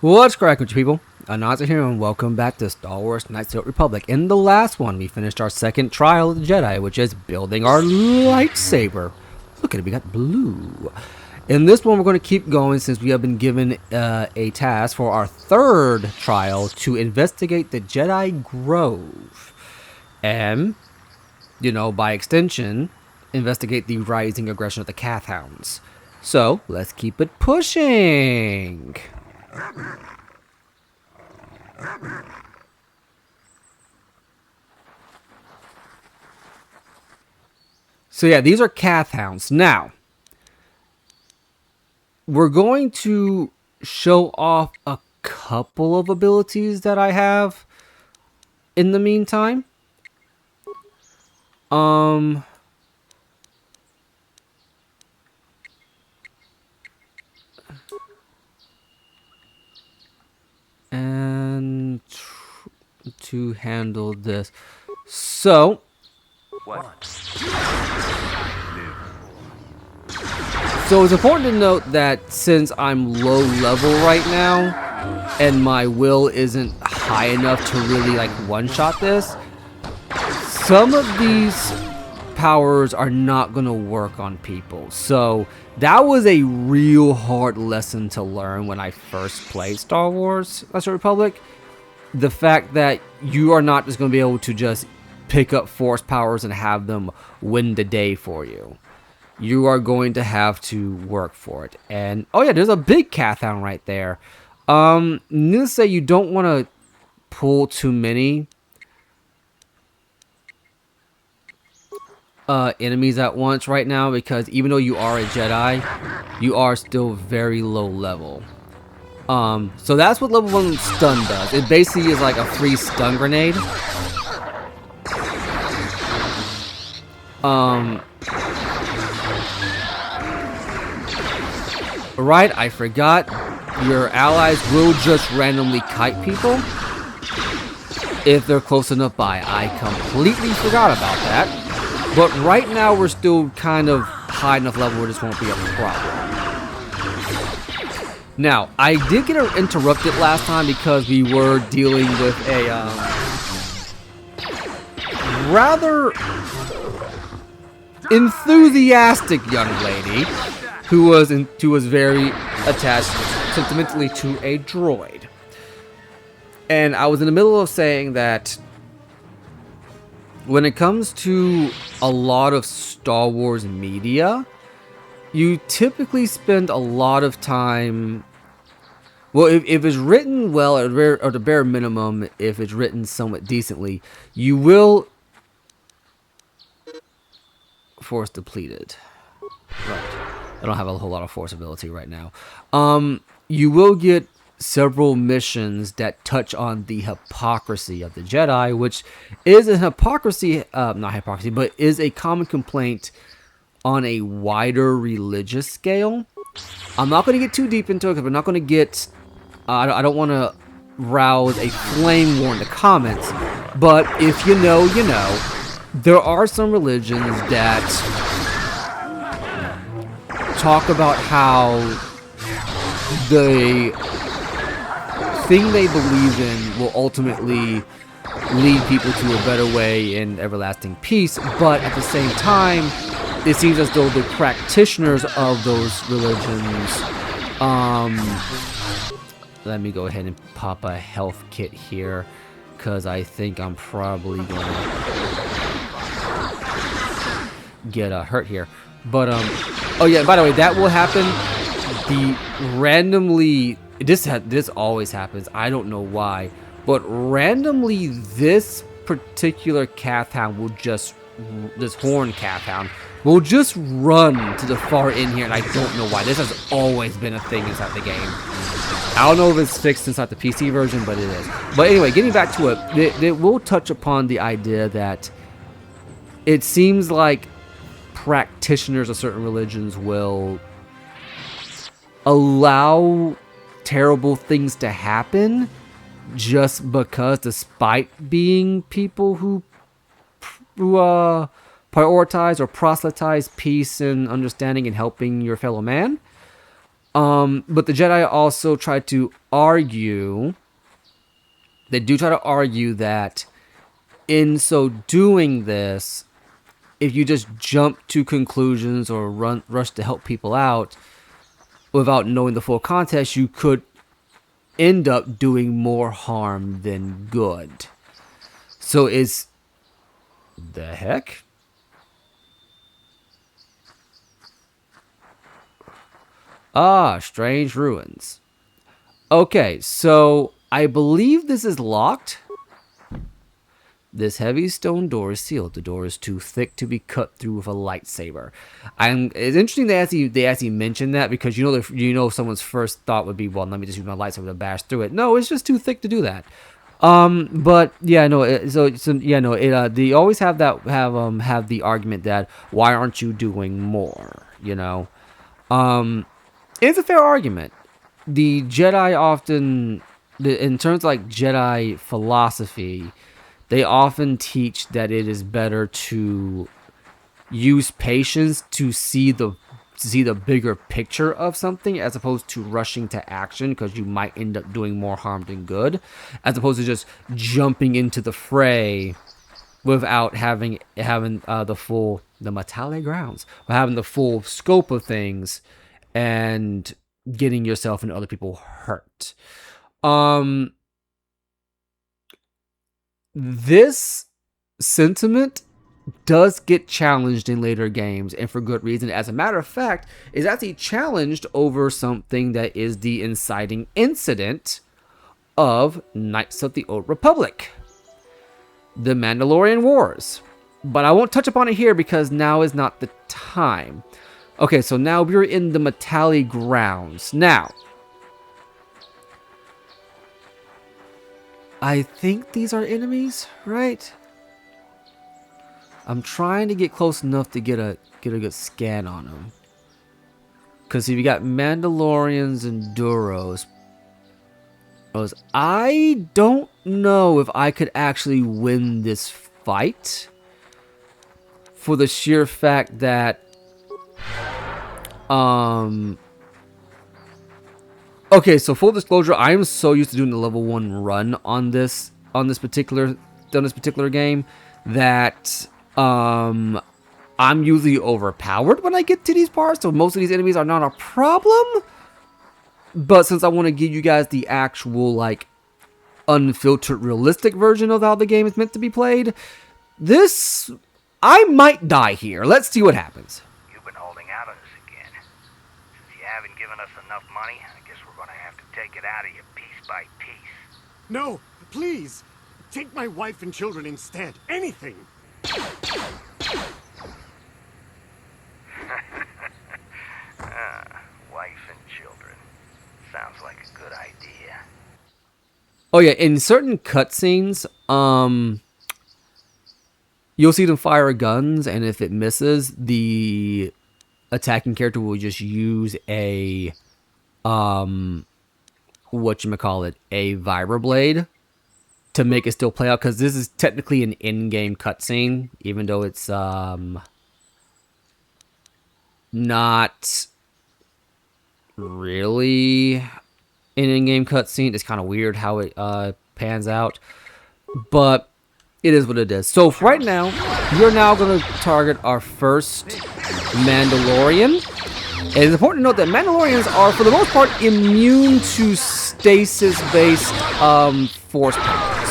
What's cracking, people? Anansi here, and welcome back to Star Wars Knights of the Old Republic. In the last one, we finished our second trial of the Jedi, which is building our lightsaber. Look at it, we got blue. In this one, we're going to keep going since we have been given a task for our third trial to investigate the Jedi Grove. And, by extension, investigate the rising aggression of the Cath Hounds. So, let's keep it pushing. So yeah, these are Cath Hounds. Now, we're going to show off a couple of abilities that I have in the meantime. And to handle this. So, it's important to note that since I'm low level right now and my will isn't high enough to really one-shot this, some of these powers are not going to work on people. So that was a real hard lesson to learn when I first played Star Wars Knights of the Republic. The fact that you are not just going to be able to just pick up force powers and have them win the day for you. You are going to have to work for it. And oh yeah, there's a big Cath Hound right there. Needless to say, you don't want to pull too many enemies at once right now, because even though you are a Jedi, you are still very low level. So that's what level 1 stun does. It basically is like a free stun grenade. Right, I forgot. Your allies will just randomly kite people if they're close enough by. I completely forgot about that. But right now we're still kind of high enough level where this won't be a problem. Now, I did get interrupted last time because we were dealing with a rather enthusiastic young lady who was very attached sentimentally to a droid. And I was in the middle of saying that when it comes to a lot of Star Wars media, you typically spend a lot of time. Well, if it's written well, or the bare minimum, if it's written somewhat decently, you will force depleted. Right. I don't have a whole lot of force ability right now. You will get several missions that touch on the hypocrisy of the Jedi, which is a hypocrisy, not hypocrisy, but is a common complaint on a wider religious scale. I'm not going to get too deep into it because we're not going to get, I don't want to rouse a flame war in the comments, but if you know, you know, there are some religions that talk about how the thing they believe in will ultimately lead people to a better way in everlasting peace, but at the same time, it seems as though the practitioners of those religions, let me go ahead and pop a health kit here, because I think I'm probably going to get hurt here. But, oh yeah, by the way, that will happen. The randomly, this always happens, I don't know why, but randomly this particular Cath Hound will just, this horn Cath Hound, will just run to the far end here, and I don't know why. This has always been a thing inside the game. I don't know if it's fixed inside the PC version, but it is. But anyway, getting back to it, it will touch upon the idea that it seems like practitioners of certain religions will allow terrible things to happen just because, despite being people who prioritize or proselytize peace and understanding and helping your fellow man. But the Jedi also try to argue. They do try to argue that in so doing this, if you just jump to conclusions or rush to help people out without knowing the full context, you could end up doing more harm than good. So is the heck? Ah, strange ruins. Okay, so I believe this is locked. This heavy stone door is sealed. The door is too thick to be cut through with a lightsaber. It's interesting they actually mentioned that, because someone's first thought would be, well, let me just use my lightsaber to bash through it. No, it's just too thick to do that. But yeah, no. They always have the argument that, why aren't you doing more? It's a fair argument. The Jedi often, in terms of like Jedi philosophy, they often teach that it is better to use patience to see the bigger picture of something, as opposed to rushing to action, because you might end up doing more harm than good, as opposed to just jumping into the fray without having the metallic grounds, or having the full scope of things, and getting yourself and other people hurt. This sentiment does get challenged in later games, and for good reason. As a matter of fact, is actually challenged over something that is the inciting incident of Knights of the Old Republic, the Mandalorian Wars. But I won't touch upon it here, because now is not the time. Okay, so now we're in the metallic grounds. Now, I think these are enemies, right? I'm trying to get close enough to get a good scan on them. Because if you got Mandalorians and Duros, I don't know if I could actually win this fight, for the sheer fact that okay, so full disclosure, I am so used to doing the level 1 run on this particular game that I'm usually overpowered when I get to these parts, so most of these enemies are not a problem. But since I want to give you guys the actual, like, unfiltered, realistic version of how the game is meant to be played, I might die here. Let's see what happens. You've been holding out on us again. Since you haven't given us enough money, I guess we're gonna have to take it out of you piece by piece. No, please. Take my wife and children instead. Anything. Wife and children. Sounds like a good idea. Oh yeah, in certain cutscenes, you'll see them fire guns, and if it misses, the attacking character will just use a a vibroblade to make it still play out, because this is technically an in-game cutscene, even though it's not really an in-game cutscene. It's kind of weird how it pans out, but it is what it is. So for right now, we're now going to target our first Mandalorian. And it's important to note that Mandalorians are, for the most part, immune to stasis-based force powers.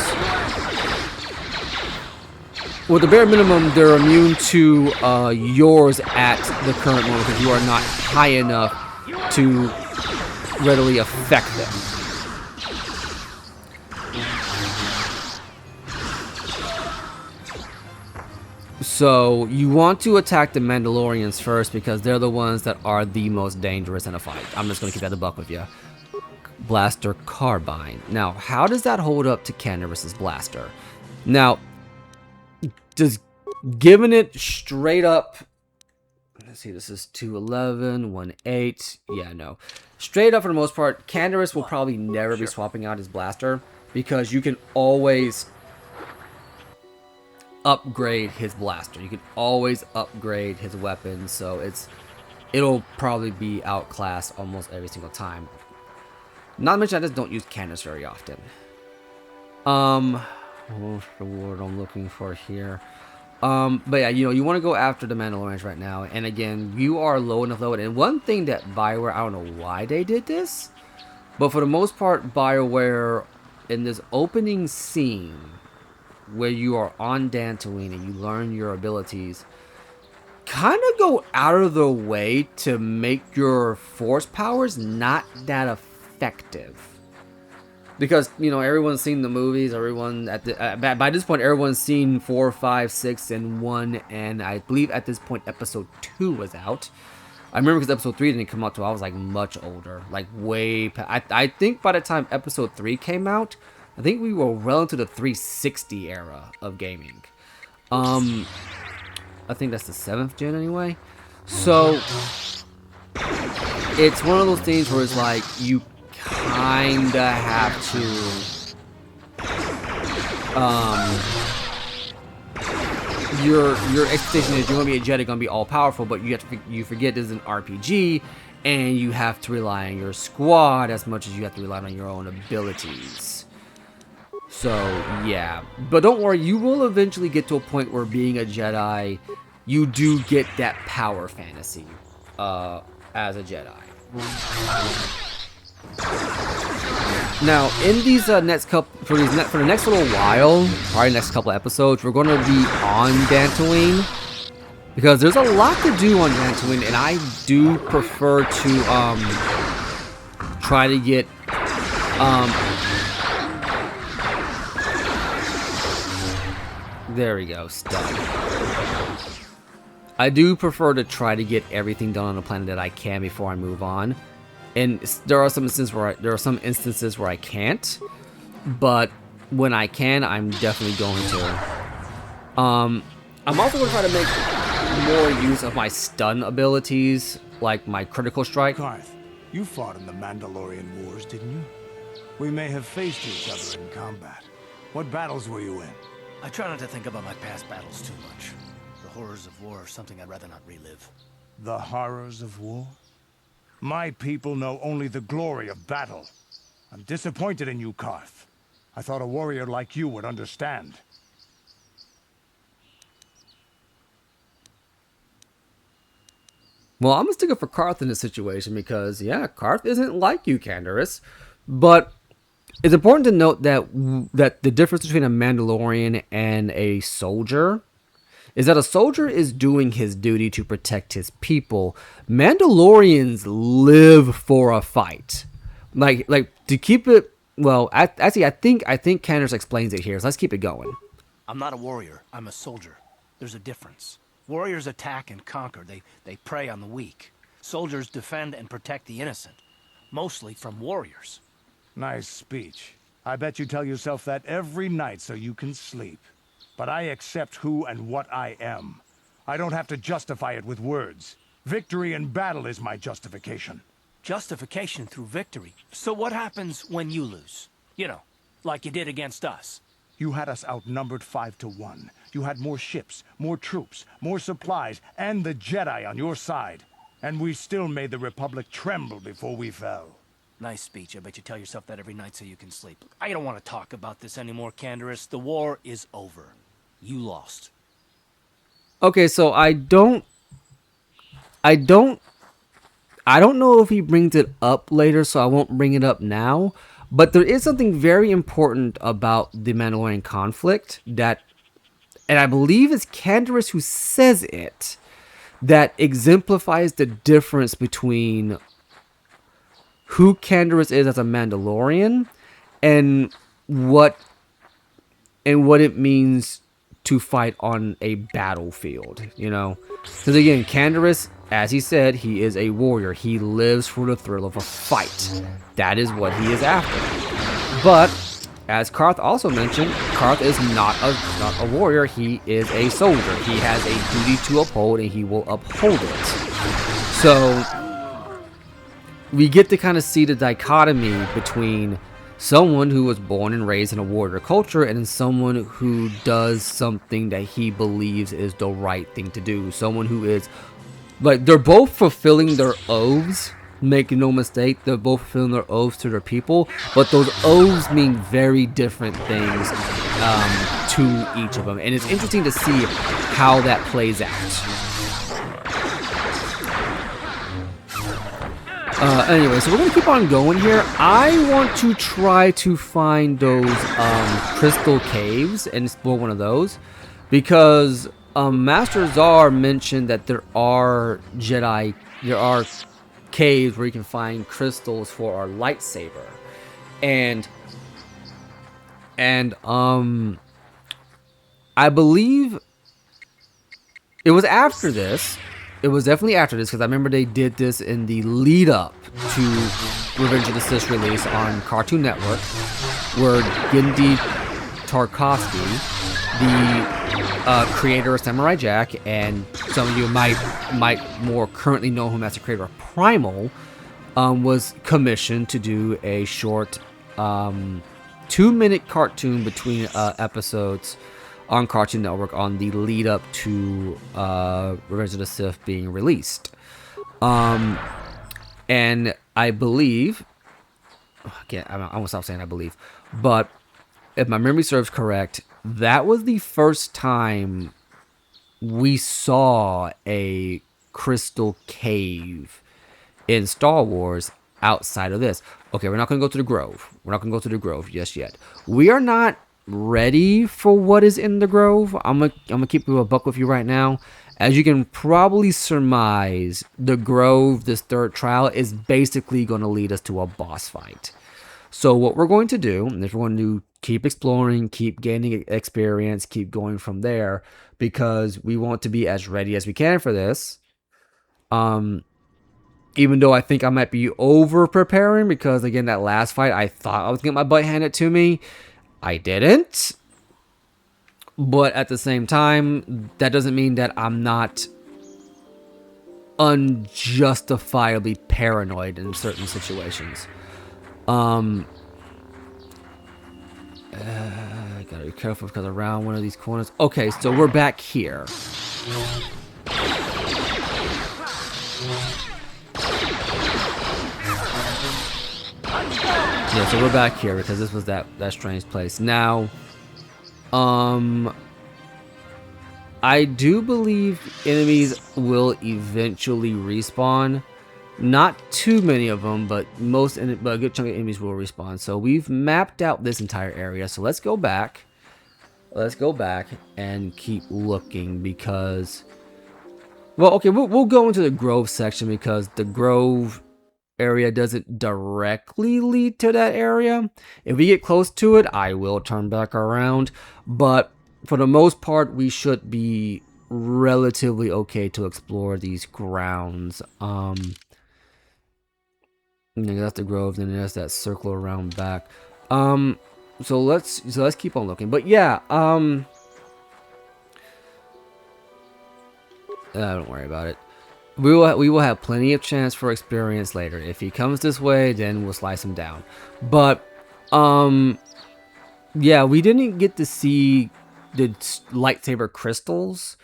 With the bare minimum, they're immune to yours at the current moment, because you are not high enough to readily affect them. So you want to attack the Mandalorians first, because they're the ones that are the most dangerous in a fight. I'm just going to keep that a buck with you. Blaster Carbine. Now, how does that hold up to Canderous' blaster? Now, just giving it straight up. Let's see, this is 211, 18. Yeah, no. Straight up, for the most part, Canderous will probably never be swapping out his blaster, because you can always upgrade his blaster. You can always upgrade his weapon, so it's it'll probably be outclassed almost every single time. Not to mention, I just don't use Candace very often. What's the word I'm looking for here? But yeah, you want to go after the Mandalorians right now. And again, you are low enough level. And one thing that BioWare, I don't know why they did this, but for the most part, BioWare, in this opening scene where you are on Dantooine and you learn your abilities, kind of go out of the way to make your force powers not that effective. Because, everyone's seen the movies, everyone by this point, everyone's seen 4, 5, 6, and 1, and I believe at this point, episode 2 was out. I remember because episode 3 didn't come out till I was, like, much older. Like, I think by the time episode 3 came out, I think we were well into the 360 era of gaming. I think that's the 7th gen anyway. So, it's one of those things where it's like, you kinda have to your expectation is you're gonna be a Jedi, gonna be all powerful, but you forget this is an RPG and you have to rely on your squad as much as you have to rely on your own abilities. So yeah, but don't worry, you will eventually get to a point where being a Jedi, you do get that power fantasy as a Jedi. Now, in these for the next little while, probably next couple episodes, we're going to be on Dantooine because there's a lot to do on Dantooine, and I do prefer to try to get there we go, stuck. I do prefer to try to get everything done on the planet that I can before I move on. And there are some instances where I can't, but when I can, I'm definitely going to. I'm also going to try to make more use of my stun abilities, like my critical strike. Garth, you fought in the Mandalorian Wars, didn't you? We may have faced each other in combat. What battles were you in? I try not to think about my past battles too much. The horrors of war are something I'd rather not relive. The horrors of war? My people know only the glory of battle. I'm disappointed in you, Garth. I thought a warrior like you would understand. Well, I'm gonna stick up for Karth in this situation because, yeah, Karth isn't like you, Canderous. But it's important to note that the difference between a Mandalorian and a soldier is that a soldier is doing his duty to protect his people. Mandalorians live for a fight. Like to keep it, well, actually, I think Candace explains it here, so let's keep it going. I'm not a warrior, I'm a soldier. There's a difference. Warriors attack and conquer, they prey on the weak. Soldiers defend and protect the innocent, mostly from warriors. Nice speech. I bet you tell yourself that every night so you can sleep. But I accept who and what I am. I don't have to justify it with words. Victory in battle is my justification. Justification through victory. So what happens when you lose? You know, like you did against us. You had us outnumbered 5-1. You had more ships, more troops, more supplies, and the Jedi on your side. And we still made the Republic tremble before we fell. Nice speech. I bet you tell yourself that every night so you can sleep. I don't want to talk about this anymore, Canderous. The war is over. You lost. Okay, so I don't know if he brings it up later, so I won't bring it up now. But there is something very important about the Mandalorian conflict that, and I believe it's Canderous who says it, that exemplifies the difference between who Canderous is as a Mandalorian and what it means to fight on a battlefield, you know? Because again, Canderous, as he said, he is a warrior. He lives for the thrill of a fight. That is what he is after. But, as Karth also mentioned, Karth is not a warrior, he is a soldier. He has a duty to uphold, and he will uphold it. So, we get to kind of see the dichotomy between someone who was born and raised in a warrior culture and someone who does something that he believes is the right thing to do. Someone who is Like, they're both fulfilling their oaths. Make no mistake, they're both fulfilling their oaths to their people, but those oaths mean very different things to each of them, and it's interesting to see how that plays out. Anyway, so we're gonna keep on going here. I want to try to find those crystal caves and explore one of those, because Master Czar mentioned that there are caves where you can find crystals for our lightsaber, and I believe it was after this. It was definitely after this, because I remember they did this in the lead up to Revenge of the Sith release on Cartoon Network, where Genndy Tartakovsky, the creator of Samurai Jack, and some of you might more currently know him as the creator of Primal, was commissioned to do a short 2-minute cartoon between episodes on Cartoon Network on the lead up to Revenge of the Sith being released. And I believe, again, I won't stop saying I believe, but if my memory serves correct, that was the first time we saw a crystal cave in Star Wars outside of this. Okay, we're not going to go to the Grove. We're not going to go to the Grove just yet. We are not ready for what is in the Grove. I'm gonna keep a buck with you right now. As you can probably surmise, the Grove, this third trial, is basically going to lead us to a boss fight. So what we're going to do, is we're going to keep exploring, keep gaining experience, keep going from there, because we want to be as ready as we can for this. Even though I think I might be over preparing, because again, that last fight, I thought I was getting my butt handed to me. I didn't. But at the same time, that doesn't mean that I'm not unjustifiably paranoid in certain situations. I gotta be careful, because around one of these corners. Okay, so we're back here. Yeah, so we're back here because this was that strange place. Now, I do believe enemies will eventually respawn. Not too many of them, but a good chunk of enemies will respawn. So we've mapped out this entire area. So let's go back. Let's go back and keep looking, because, well, okay, we'll go into the Grove section, because the Grove area doesn't directly lead to that area. If we get close to it, I will turn back around, but for the most part, we should be relatively okay to explore these grounds. That's the Grove, then there's that circle around back. So let's keep on looking. But yeah, don't worry about it. We will have plenty of chance for experience later. If he comes this way, then we'll slice him down. But yeah, we didn't get to see the lightsaber crystals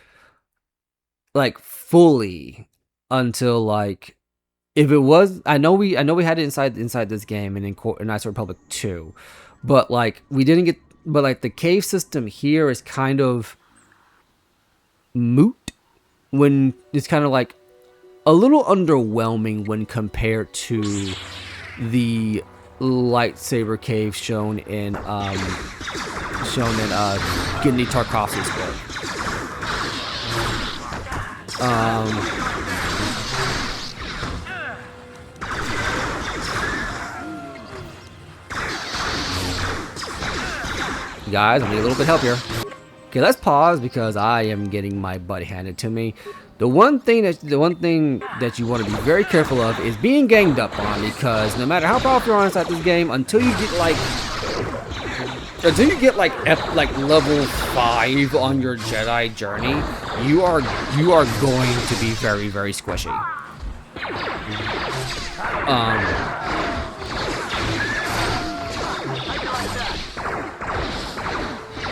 like fully until, like, if it was, I know we had it inside this game and in Knights of the Republic 2, but like we didn't get, but like the cave system here is kind of moot, when it's kind of like a little underwhelming when compared to the lightsaber cave shown in Genndy Tartakovsky's work. Guys, I need a little bit of help here. Okay, let's pause, because I am getting my butt handed to me. The one thing that you want to be very careful of is being ganged up on, because no matter how powerful you are inside this game, until you get like level 5 on your Jedi journey, you are going to be very, very squishy.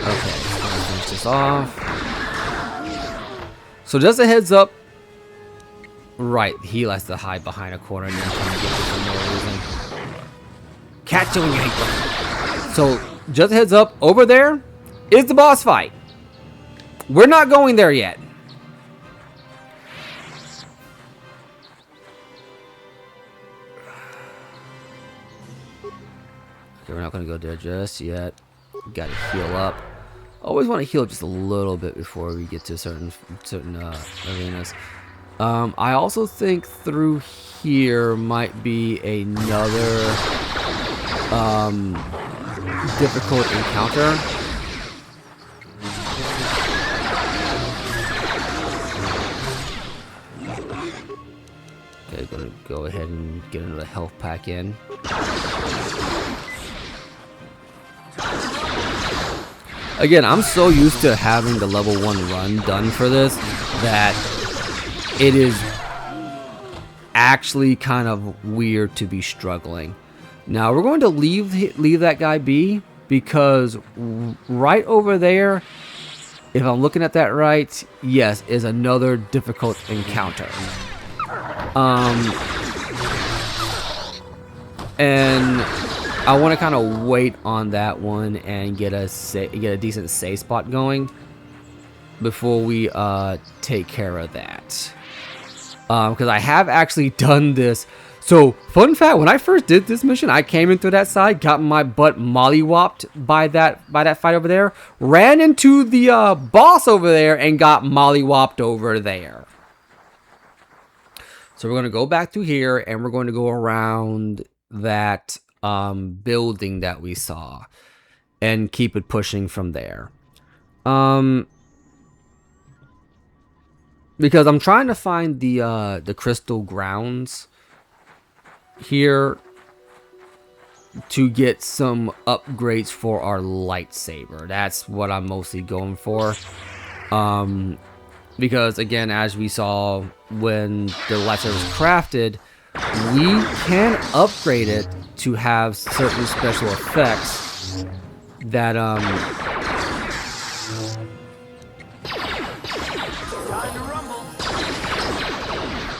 Okay, let's finish this off. So just a heads up, Right, he likes to hide behind a corner and then come and get you for no reason. Catch you when you hate them. So, just a heads up, over there is the boss fight. We're not going there yet. Okay, we're not going to go there just yet. Got to heal up. Always want to heal just a little bit before we get to certain arenas. I also think through here might be another difficult encounter. Okay, gonna go ahead and get another health pack in. Again, I'm so used to having the level 1 run done for this that it is actually kind of weird to be struggling. Now we're going to leave that guy be, because right over there, if I'm looking at that right, yes, is another difficult encounter. And I want to kind of wait on that one and get a decent save spot going before we take care of that. Because I have actually done this. So, fun fact, when I first did this mission, I came in through that side, got my butt mollywopped by that fight over there, ran into the boss over there, and got mollywopped over there. So we're going to go back through here, and we're going to go around that building that we saw, and keep it pushing from there. Because I'm trying to find the crystal grounds here to get some upgrades for our lightsaber. That's what I'm mostly going for. Because again, as we saw when the lightsaber was crafted, we can upgrade it to have certain special effects that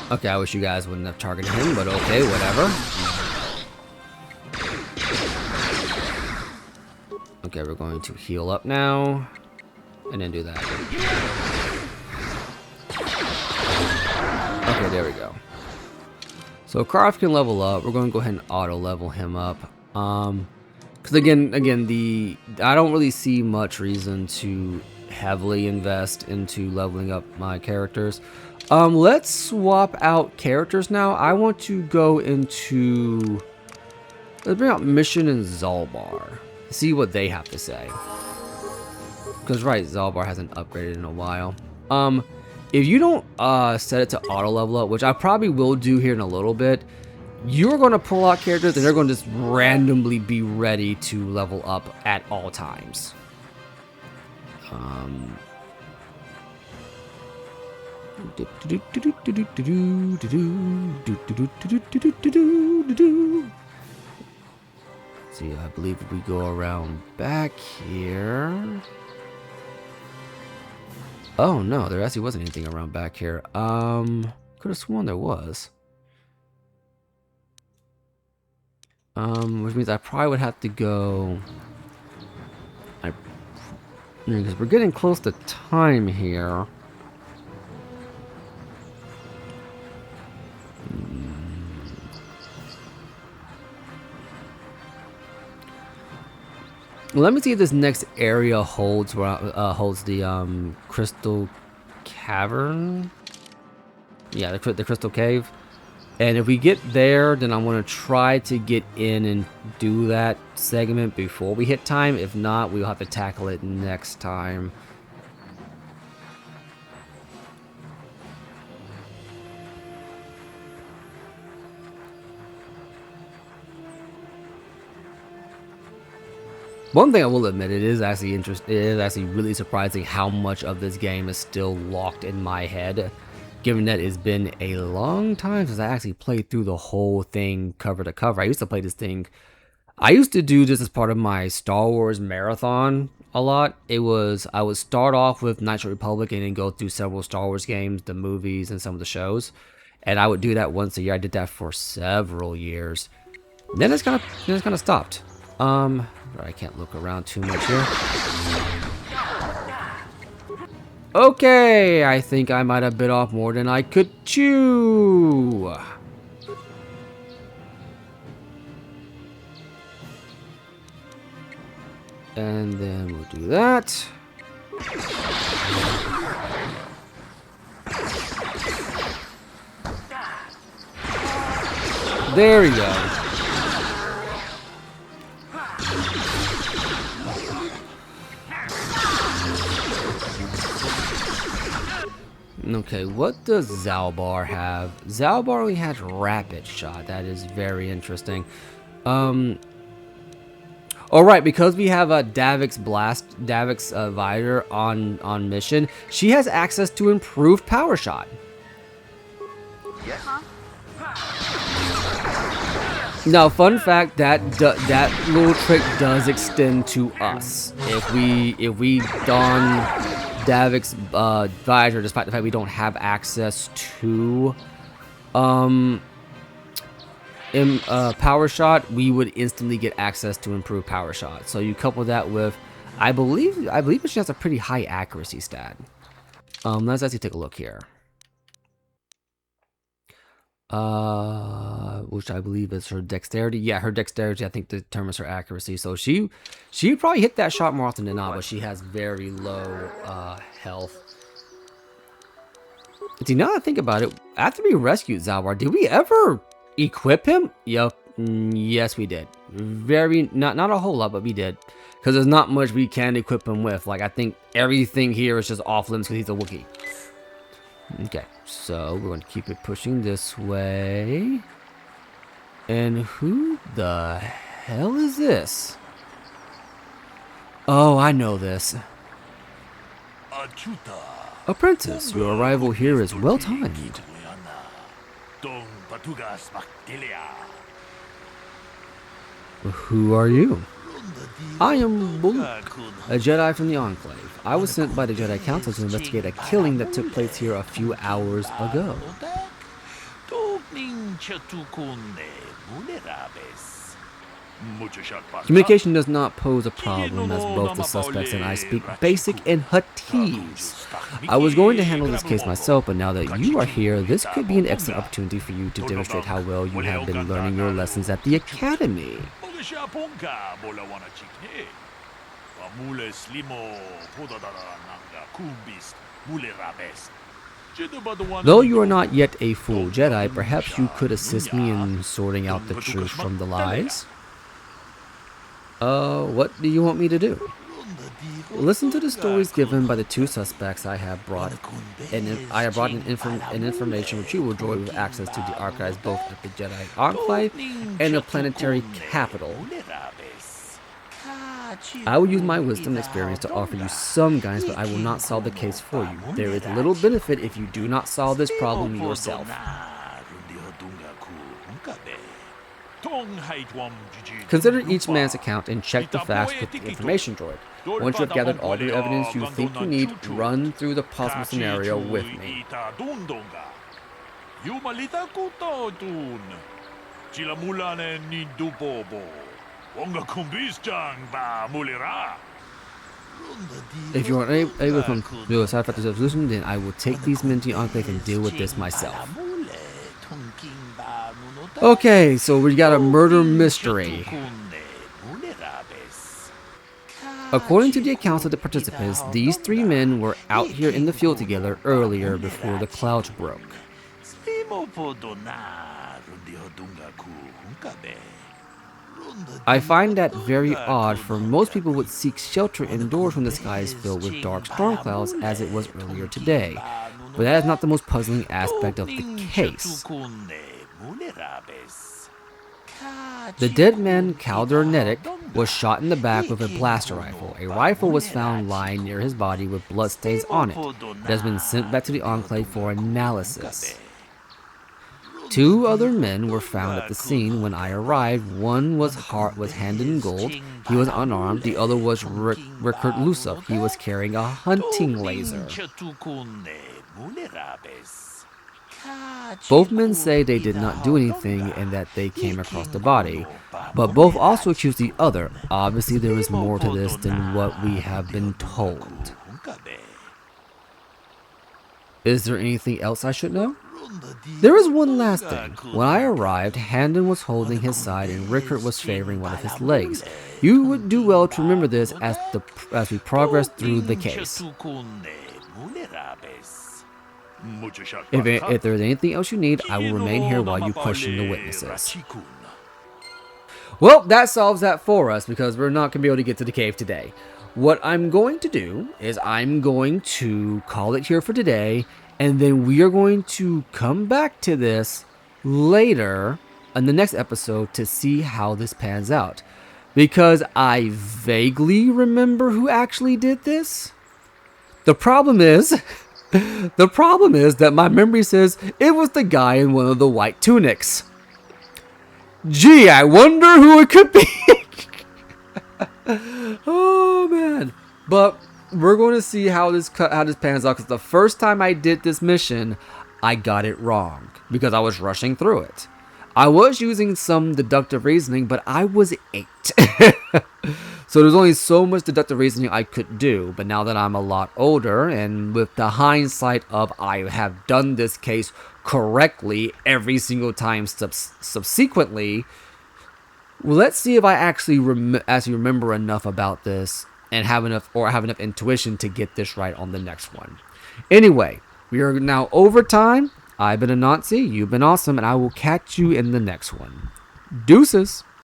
okay, I wish you guys wouldn't have targeted him, but okay, whatever. Okay, we're going to heal up now, and then do that. Okay, there we go. So Karth can level up. We're going to go ahead and auto level him up. Because again, I don't really see much reason to heavily invest into leveling up my characters. Let's swap out characters now. I want to go into, let's bring out Mission and Zalbar. See what they have to say. Because right, Zalbar hasn't upgraded in a while. If you don't set it to auto level up, which I probably will do here in a little bit, you're going to pull out characters and they're going to just randomly be ready to level up at all times. See, I believe if we go around back here. Oh no, there actually wasn't anything around back here. Could have sworn there was. Which means I probably would have to go. Because we're getting close to time here. Let me see if this next area holds holds the crystal cavern. Yeah, the crystal cave. And if we get there, then I want to try to get in and do that segment before we hit time. If not, we'll have to tackle it next time. One thing I will admit, it is actually really surprising how much of this game is still locked in my head, given that it's been a long time since I actually played through the whole thing cover to cover. I used to play this thing. I used to do this as part of my Star Wars marathon a lot. I would start off with Knights of the Republic and then go through several Star Wars games, the movies, and some of the shows. and I would do that once a year. I did that for several years. Then it's kind of stopped. I can't look around too much here. Okay, I think I might have bit off more than I could chew. And then we'll do that. There we go. Okay, what does Zalbar have? Zalbar only has rapid shot. That is very interesting. Alright, because we have a Davix Visor on mission, she has access to improved power shot. Now, fun fact, that little trick does extend to us. If we don Davix Visor, despite the fact we don't have access to power shot, we would instantly get access to improved power shot. So you couple that with, I believe she has a pretty high accuracy stat. Let's actually take a look here. Which I believe is her dexterity. Yeah, her dexterity I think determines her accuracy. So she probably hit that shot more often than not, but she has very low health. See, now that I think about it, after we rescued Zalbar, did we ever equip him? Yep. Yes, we did. Not a whole lot, but we did. Because there's not much we can equip him with. Like, I think everything here is just off limits because he's a Wookiee. Okay, so we're going to keep it pushing this way. And who the hell is this? Oh, I know this. Apprentice, your arrival here is well timed. Who are you? I am Bullock, a Jedi from the Enclave. I was sent by the Jedi Council to investigate a killing that took place here a few hours ago. Communication does not pose a problem, as both the suspects and I speak basic and Huttese. I was going to handle this case myself, but now that you are here, this could be an excellent opportunity for you to demonstrate how well you have been learning your lessons at the Academy. Though you are not yet a full Jedi, perhaps you could assist me in sorting out the truth from the lies? What do you want me to do? Listen to the stories given by the two suspects I have brought, and I have brought an information which you will enjoy with access to the archives both at the Jedi Enclave and the planetary capital. I will use my wisdom and experience to offer you some guidance, but I will not solve the case for you. There is little benefit if you do not solve this problem yourself. Consider each man's account and check the facts with the information droid. Once you have gathered all the evidence you think you need, run through the possible scenario with me. If you are able to come to a satisfactory solution, then I will take these men to the Enclave and deal with this myself. Okay, so we got a murder mystery. According to the accounts of the participants, these three men were out here in the field together earlier before the clouds broke. I find that very odd, for most people would seek shelter indoors when the sky is filled with dark storm clouds as it was earlier today. But that is not the most puzzling aspect of the case. The dead man, Calder Nedic, was shot in the back with a blaster rifle. A rifle was found lying near his body with bloodstains on it. It has been sent back to the Enclave for analysis. Two other men were found at the scene when I arrived. One was handed in gold. He was unarmed. The other was Rickard Lusov. He was carrying a hunting laser. Both men say they did not do anything and that they came across the body, but both also accuse the other. Obviously, there is more to this than what we have been told. Is there anything else I should know? There is one last thing. When I arrived, Handon was holding his side and Rickard was favoring one of his legs. You would do well to remember this as we progress through the case. If there's anything else you need, I will remain here while you question the witnesses. Well, that solves that for us because we're not going to be able to get to the cave today. What I'm going to do is I'm going to call it here for today, and then we are going to come back to this later in the next episode to see how this pans out. Because I vaguely remember who actually did this. The problem is that my memory says it was the guy in one of the white tunics. Gee, I wonder who it could be. Oh man. But we're going to see how this pans out, because the first time I did this mission, I got it wrong because I was rushing through it. I was using some deductive reasoning, but I was 8. So there's only so much deductive reasoning I could do. But now that I'm a lot older, and with the hindsight of I have done this case correctly every single time subsequently, well, let's see if I actually remember enough about this and have enough intuition to get this right on the next one. Anyway, we are now over time. I've been Anansi, you've been awesome, and I will catch you in the next one. Deuces.